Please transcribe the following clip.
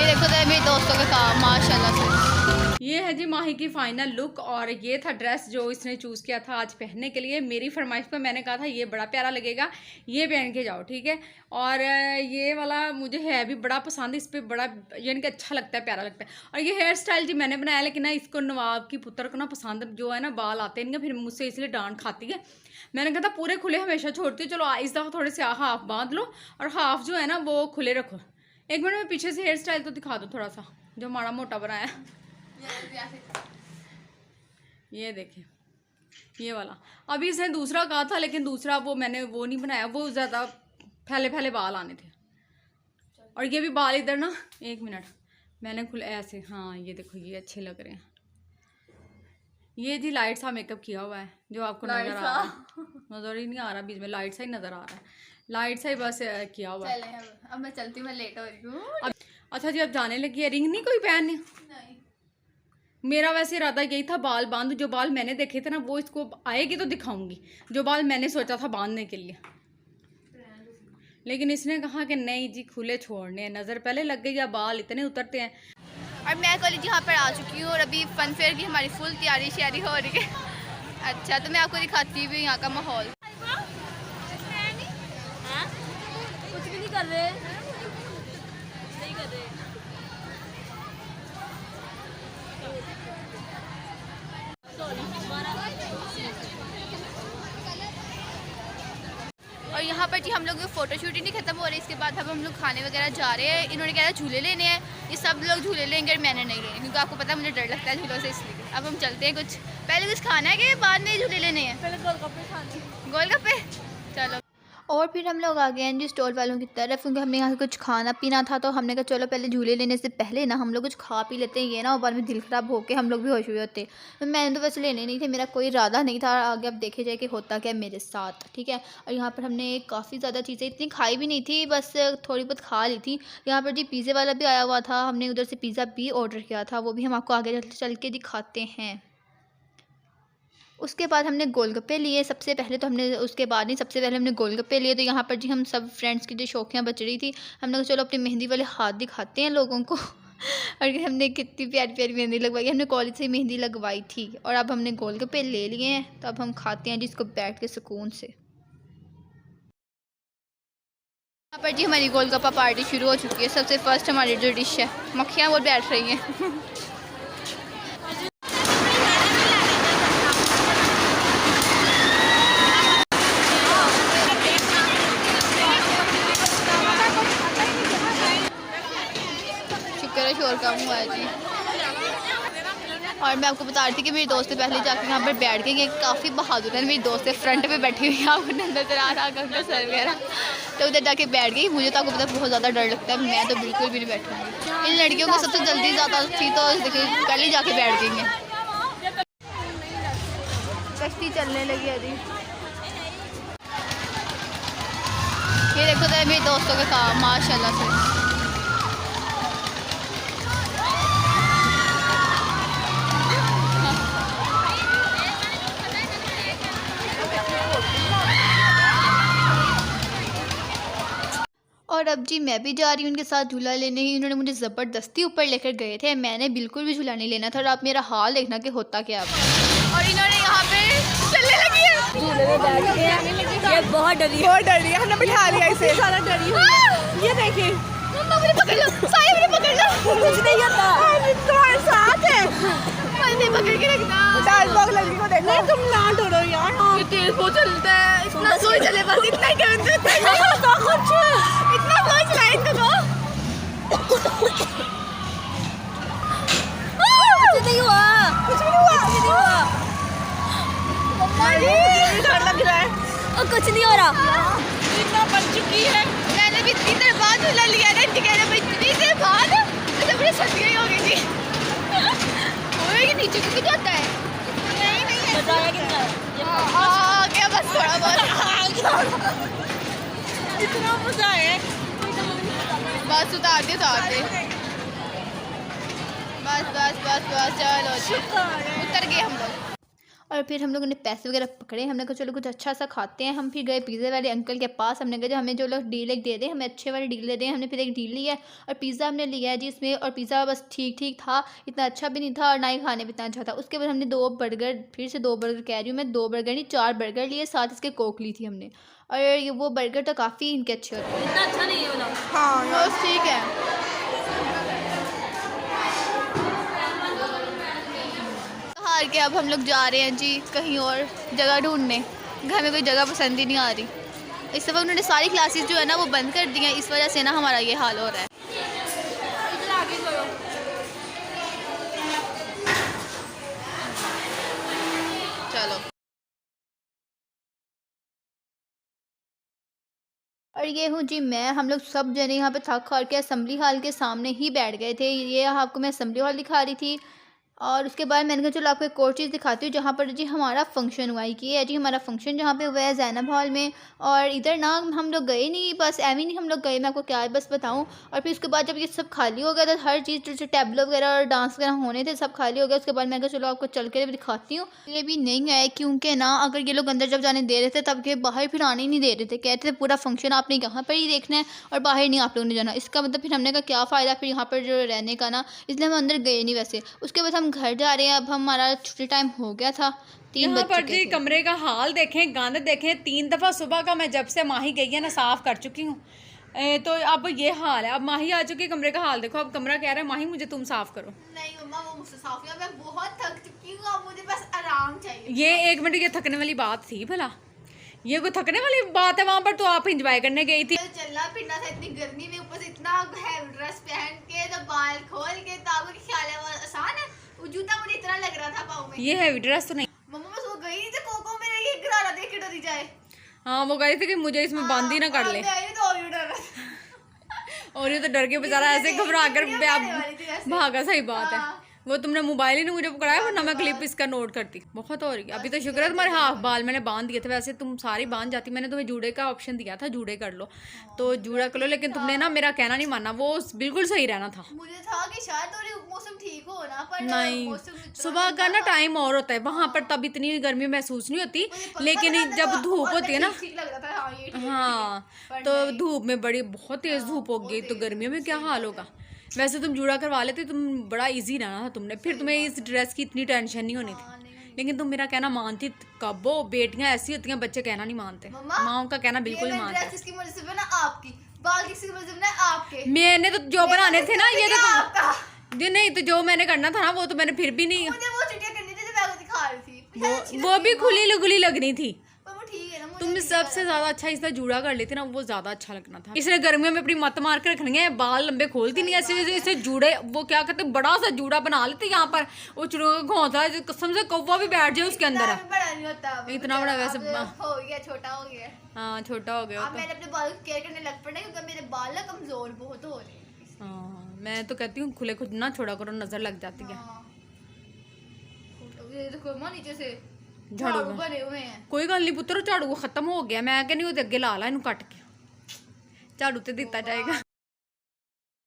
देखो तो मेरे दोस्तों के काम माशाल्लाह से। ये है जी माही की फाइनल लुक और ये था ड्रेस जो इसने चूज़ किया था आज पहनने के लिए। मेरी फरमाइश पर मैंने कहा था ये बड़ा प्यारा लगेगा, ये पहन के जाओ, ठीक है। और ये वाला मुझे है भी बड़ा पसंद, इस पर बड़ा यानी कि अच्छा लगता है, प्यारा लगता है। और ये हेयर स्टाइल जी मैंने बनाया, लेकिन ना इसको नवाब की पुत्र को ना पसंद जो है ना बाल आते नहीं, फिर मुझसे इसलिए डांट खाती है। मैंने कहा था पूरे खुले हमेशा छोड़ती हूँ, चलो इस दफ़ा थोड़े से हाफ बांध लो और हाफ जो है ना वो खुले रखो। एक मिनट में पीछे से हेयर स्टाइल तो दिखा दो थोड़ा सा, जो माड़ा मोटा बनाया। ये देखें ये वाला, अभी इसने दूसरा कहा था लेकिन दूसरा वो मैंने वो नहीं बनाया, वो ज़्यादा फैले फैले बाल आने थे। और ये भी बाल इधर ना, एक मिनट मैंने खुले ऐसे, हाँ ये देखो ये अच्छे लग रहे हैं। ये जी लाइट सा मेकअप किया हुआ है जो आपको नजर आ रहा है, नजर ही नहीं आ रहा, बीच में लाइट सा ही नजर आ रहा है, लाइट सा ही बस किया हुआ है। अब मैं चलती हूँ, मैं लेट हो रही हूँ। अच्छा जी अब जाने लगी है, रिंग नहीं कोई पहननी? मेरा वैसे इरादा यही था बाल बांध, जो बाल मैंने देखे थे ना वो इसको आएगी तो दिखाऊंगी, जो बाल मैंने सोचा था बांधने के लिए। लेकिन इसने कहा कि नहीं जी खुले छोड़ने हैं, नज़र पहले लग गई या बाल इतने उतरते हैं। और मैं कॉलेज यहाँ पर आ चुकी हूँ और अभी फन फेयर की हमारी फुल तैयारी श्यारी हो रही है। अच्छा तो मैं आपको दिखाती हूँ यहाँ का माहौल। कुछ भी नहीं कर रहे, नहीं कर रहे। और यहाँ पर जी हम लोग फ़ोटो शूट ही नहीं खत्म हो रही, इसके बाद अब हम लोग खाने वगैरह जा रहे हैं। इन्होंने कहा झूले लेने हैं, ये सब लोग झूले लेंगे और मैंने नहीं लेने, क्योंकि आपको पता है मुझे डर लगता है झूलों से, इसलिए अब हम चलते हैं। कुछ पहले कुछ खाना है कि बाद में झूले लेने हैं? पहले गोलगप्पे खाने। गोलगप्पे, चलो। और फिर हम लोग आ गए हैं जी स्टॉल वालों की तरफ, क्योंकि हमने यहाँ से कुछ खाना पीना था, तो हमने कहा चलो पहले झूले लेने से पहले ना हम लोग कुछ खा पी लेते हैं, ये ना और बाद में दिल ख़राब होके हम लोग भी होश हुए होते। तो मैंने तो वैसे लेने नहीं थे, मेरा कोई इरादा नहीं था, आगे अब देखे जाए कि होता क्या मेरे साथ, ठीक है। और यहाँ पर हमने काफ़ी ज़्यादा चीज़ें इतनी खाई भी नहीं थी, बस थोड़ी बहुत खा ली थी। यहाँ पर जी पिज़्ज़े वाला भी आया हुआ था, हमने उधर से पिज़्ज़ा भी ऑर्डर किया था, वो भी हम आपको आगे चल के दिखाते हैं। उसके बाद हमने गोलगप्पे लिए सबसे पहले, तो हमने उसके बाद नहीं सबसे पहले हमने गोलगप्पे लिए। तो यहाँ पर जी हम सब फ्रेंड्स की जो शौकियाँ बच रही थी, हमने कहा चलो अपनी मेहंदी वाले हाथ दिखाते हैं लोगों को। और हमने कितनी प्यारी प्यारी मेहंदी लगवाई, हमने कॉलेज से मेहंदी लगवाई थी। और अब हमने गोलगप्पे ले लिए हैं, तो अब हम खाते हैं जिसको बैठ के सुकून से। यहाँ पर जी हमारी गोलगप्पा पार्टी शुरू हो चुकी है। सबसे फर्स्ट हमारी जो डिश है, मक्खियाँ वो बैठ रही हैं। शोर कम हुआ है जी। और मैं आपको बता रही थी कि मेरी दोस्त पहले जाकर यहाँ पर बैठ गई, ये काफ़ी बहादुर है। मेरी दोस्त फ्रंट पे बैठी हुई है, आपको नजर आ रहा है सर वगैरह, तो उधर जाके बैठ गई। मुझे तो आपको पता बहुत ज़्यादा डर लगता है, मैं तो बिल्कुल भी नहीं बैठूँगी। इन लड़कियों को सबसे जल्दी ज़्यादा थी, तो देखिए पहले जाके बैठ गई हैं। कश्ती चलने लगी है जी, ये देखो तो मेरे दोस्तों के काम माशाल्लाह से। और अब जी मैं भी जा रही हूँ उनके साथ झूला लेने ही। इन्होंने मुझे ज़बरदस्ती ऊपर लेकर गए थे, मैंने बिल्कुल भी झूला नहीं लेना था। और आप मेरा हाल देखना कि होता क्या अब। और इन्होंने यहाँ पे चलने लगी है, झूले में बैठ के ये बहुत डरी है, हमने बिठा लिया इसे, सारा डरी हुई। ये देखिए मुझे पकड़ लो, साया मुझे पकड़ लो, कुछ नहीं होता, तुम्हारे साथ है, मुझे पकड़ के रखना। लड़की को देखो, तुम ना डरो यार, ये तेज बहुत चलता है, इतना स्लो चले, बस इतना ही करते हैं, इतना स्लो चलाए इनको तो। कुछ नहीं हुआ, कुछ भी नहीं हुआ, डर लग रहा है और कुछ नहीं हो रहा। इतना बन चुकी है, मैंने भी इतनी देर बाद झूला लिया ना, इतनी देर बाद तो मुझे सर्दियाँ ही हो गई थी। होएगी नीचे क्योंकि जाता है, नहीं बताया कितना क्या बस थोड़ा बहुत। इतना मजा है, बस उतार दे बस चलो उतर गए हम लोग। और फिर हम लोगों ने पैसे वगैरह पकड़े, हमने कहा चलो कुछ अच्छा सा खाते हैं। हम फिर गए पिज़्ज़ा वाले अंकल के पास, हमने कहा जो हमें जो लोग डील एक दे दें, हमें अच्छे वाले डील दे दें। हमने फिर एक डील लिया और पिज़्ज़ा हमने लिया है जी इसमें, और पिज़्ज़ा बस ठीक ठीक था, इतना अच्छा भी नहीं था और ना ही खाने में इतना अच्छा था। उसके बाद हमने 2 बर्गर, फिर से 2 बर्गर कह रही हूँ मैं, 2 बर्गर नहीं 4 बर्गर लिए, साथ इसके कोक ली थी हमने। और ये वो बर्गर तो काफ़ी इनके अच्छे होते हैं। इतना अच्छा नहीं है बताओ। हाँ बस ठीक है। हार के अब हम लोग जा रहे हैं जी कहीं और जगह ढूंढने, घर में कोई जगह पसंद ही नहीं आ रही। इस दफ़ा उन्होंने सारी क्लासेस जो है ना वो बंद कर दी हैं, इस वजह से ना हमारा ये हाल हो रहा है। इधर आगे करो। चलो, और ये हूँ जी मैं। हम लोग सब जने यहाँ पे थक हार के असेंबली हॉल के सामने ही बैठ गए थे। ये आपको मैं असेंबली हॉल दिखा रही थी, और उसके बाद मैंने कहा चलो आपको एक और चीज़ दिखाती हूँ जहाँ पर जी हमारा फंक्शन हुआ है। ये है जी हमारा फंक्शन जहाँ पे हुआ है ज़ैनब हॉल में। और इधर ना हम लोग गए नहीं, बस एवं नहीं हम लोग गए, मैं आपको क्या बस बताऊँ। और फिर उसके बाद जब ये सब खाली हो गया था, हर चीज़ जो टैबलो वगैरह और डांस वगैरह होने थे सब खाली हो गया। उसके बाद मैं कहा चलो आपको चल के भी दिखाती हूँ। ये भी नहीं आए क्योंकि ना अगर ये लोग अंदर जब जाने दे रहे थे तब के बाहर फिर आने ही नहीं दे रहे थे, कहते थे पूरा फंक्शन आपने यहाँ पर ही देखना है और बाहर नहीं आप लोगों ने जाना। इसका मतलब फिर हमने कहा क्या फ़ायदा फिर यहाँ पर जो रहने का ना, इसलिए हम अंदर गए नहीं वैसे। उसके बाद हम घर जा रहे हैं, अब हमारा छुट्टी टाइम हो गया था, 3 यहाँ बज पर चुके जी थे। कमरे का हाल देखें, गंद देखें। 3 दफ़ा सुबह का मैं जब से माही गई है ना साफ़ कर चुकी हूँ। तो अब ये हाल है। अब माही आ चुकी है, कमरे का हाल देखो। अब कमरा कह रहा है माही मुझे तुम साफ़ करो। नहीं मम्मा वो मुझसे साफ नहीं, मैं बहुत थक चुकी हूँ, अब मुझे बस आराम चाहिए। ये 1 मिनट, ये थकने वाली बात थी भला? ये कोई थकने वाली बात है? वहाँ पर तो आप इंजॉय करने गई थी। चलना फिरना था इतनी गर्मी में, ऊपर से इतना हैवी ड्रेस पहन के, तो बाल खोल के, तो आपको ख्याल है वो आसान है? वो जूता मुझे इतना लग रहा था पाँव में। ये हैवी ड्रेस तो नहीं। मम्मा बस वो गई नहीं थी कोको में, ये गरारा देख के डरी जाए। हाँ वो गई थी कि मुझे इसमें बंद ही ना कर ले। तो और डर और ये तो डर के बेचारा ऐसे घबरा कर भागा। सही बात है। वो तुमने मोबाइल ही नहीं मुझे पकड़ाया, वरना मैं क्लिप इसका नोट करती। बहुत हो रही है। अभी तो शुक्र है तुम्हारे हाफ बाल मैंने बांध दिए थे, वैसे तुम सारी बांध जाती। मैंने तुम्हें जूड़े का ऑप्शन दिया था, जूड़े कर लो तो जूड़ा कर लो, लेकिन तुमने ना मेरा कहना नहीं माना। वो बिल्कुल सही रहना था। मुझे था कि शायद थोड़ी मौसम ठीक हो ना, पर नहीं, सुबह का ना टाइम और होता है वहाँ पर, तब इतनी गर्मी महसूस नहीं होती। लेकिन जब धूप होती है ना, हाँ तो धूप में बड़ी बहुत तेज धूप होगी, तो गर्मियों में क्या हाल होगा। वैसे तुम जूड़ा करवा लेते, तुम बड़ा इजी रहना था तुमने, फिर तुम्हें इस ड्रेस की इतनी टेंशन नहीं होनी थी। लेकिन तुम मेरा कहना मानती कब हो? बेटियां ऐसी होती हैं, बच्चे कहना नहीं मानते। माओ का कहना बिल्कुल नहीं मानते। मैंने तो जो बनाने थे ना, ये तो नहीं, तो जो मैंने करना था ना वो तो मैंने फिर भी नहीं। वो भी खुली लुगली लगनी थी। तुम सबसे ज्यादा अच्छा इसका जूड़ा कर लेते ना, वो ज्यादा अच्छा लगना था। इसने गर्मियों में अपनी मत मार के रखनी है, बाल लंबे खोलती नहीं ऐसे। इसे जूड़े वो क्या कहते, बड़ा सा जूड़ा बना लेते यहाँ पर। वो चिड़ियों का घोंसला, कसम से कौवा भी बैठ जाए उसके अंदर है। इतना बड़ा वैसे हो गया, छोटा हो गया। हाँ छोटा हो गया। मैंने अपने बाल केयर करने लग पड़े क्योंकि मेरे बाल ना कमजोर बहुत हो रहे हैं। हाँ मैं तो कहती हूँ खुले खुद ना छोड़ा करो, नजर लग जाती है। ये देखो मां नीचे से झाड़ू बने हुए हैं। कोई गल नहीं पुत्र, झाड़ू खत्म हो गया। मैं कहनी ओहदे अगे ला ला इनू कट के, झाड़ू ते दिता जाएगा।